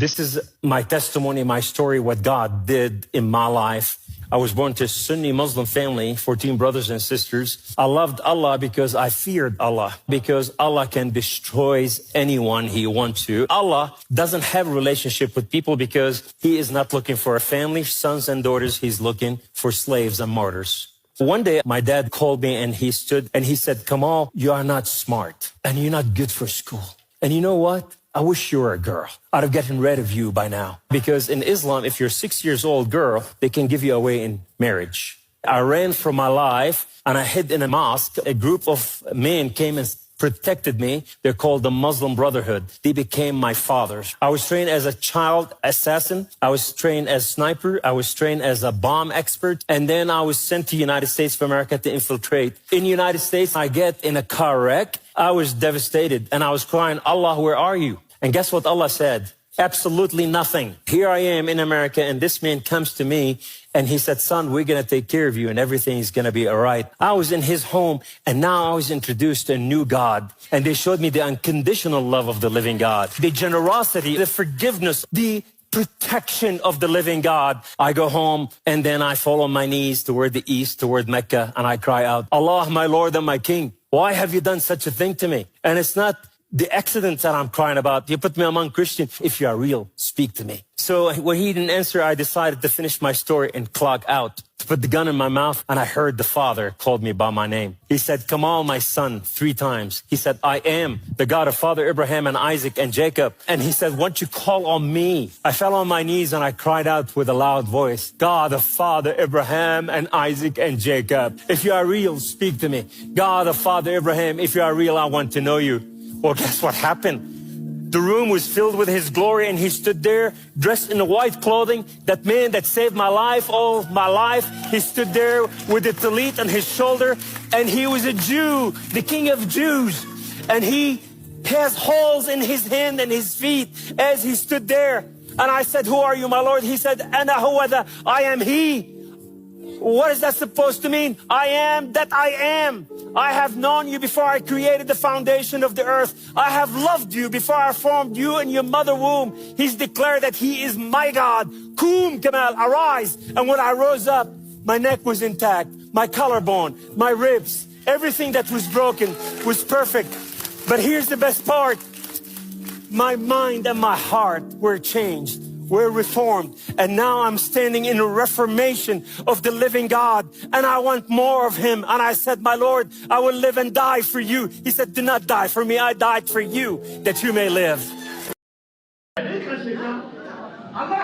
This is my testimony, my story, what God did in my life. I was born to a Sunni Muslim family, 14 brothers and sisters. I loved Allah because I feared Allah, because Allah can destroy anyone He wants to. Allah doesn't have a relationship with people because He is not looking for a family, sons and daughters. He's looking for slaves and martyrs. One day, my dad called me and he stood and he said, Kamal, you are not smart and you're not good for school. And you know what? I wish you were a girl. I'd have gotten rid of you by now. Because in Islam, if you're 6 years old girl, they can give you away in marriage. I ran for my life and I hid in a mosque. A group of men came and protected me. They're called the Muslim Brotherhood. They became my fathers. I was trained as a child assassin. I was trained as sniper. I was trained as a bomb expert. And then I was sent to the United States of America to infiltrate. In the United States, I get in a car wreck. I was devastated and I was crying, Allah, where are you? And guess what Allah said? Absolutely nothing. Here I am in America and this man comes to me and he said, son, we're going to take care of you and everything is going to be all right. I was in his home and now I was introduced to a new God. And they showed me the unconditional love of the living God, the generosity, the forgiveness, the protection of the living God. I go home and then I fall on my knees toward the east, toward Mecca, and I cry out, Allah, my Lord and my King, why have you done such a thing to me? And it's not the accident that I'm crying about. You put me among Christians. If you are real, speak to me. So when he didn't answer, I decided to finish my story and clock out, to put the gun in my mouth. And I heard the Father called me by my name. He said, Kamal, my son, 3 times. He said, I am the God of Father Abraham and Isaac and Jacob. And he said, won't you call on me? I fell on my knees and I cried out with a loud voice, God of Father Abraham and Isaac and Jacob. If you are real, speak to me. God of Father Abraham, if you are real, I want to know you. Well, guess what happened? The room was filled with His glory and He stood there dressed in the white clothing. That man that saved my life, all my life, he stood there with the tallit on his shoulder and he was a Jew, the King of Jews. And he has holes in his hand and his feet as he stood there. And I said, who are you, my Lord? He said, Ana huwa, I am He. What is that supposed to mean? I am that I am. I have known you before I created the foundation of the earth. I have loved you before I formed you in your mother womb. He's declared that He is my God. Kum Kamal, arise. And when I rose up, my neck was intact, my collarbone, my ribs, everything that was broken was perfect. But here's the best part. My mind and my heart were changed. We're reformed, and now I'm standing in a reformation of the living God, and I want more of Him. And I said, my Lord, I will live and die for you. He said, do not die for me. I died for you, that you may live. Allah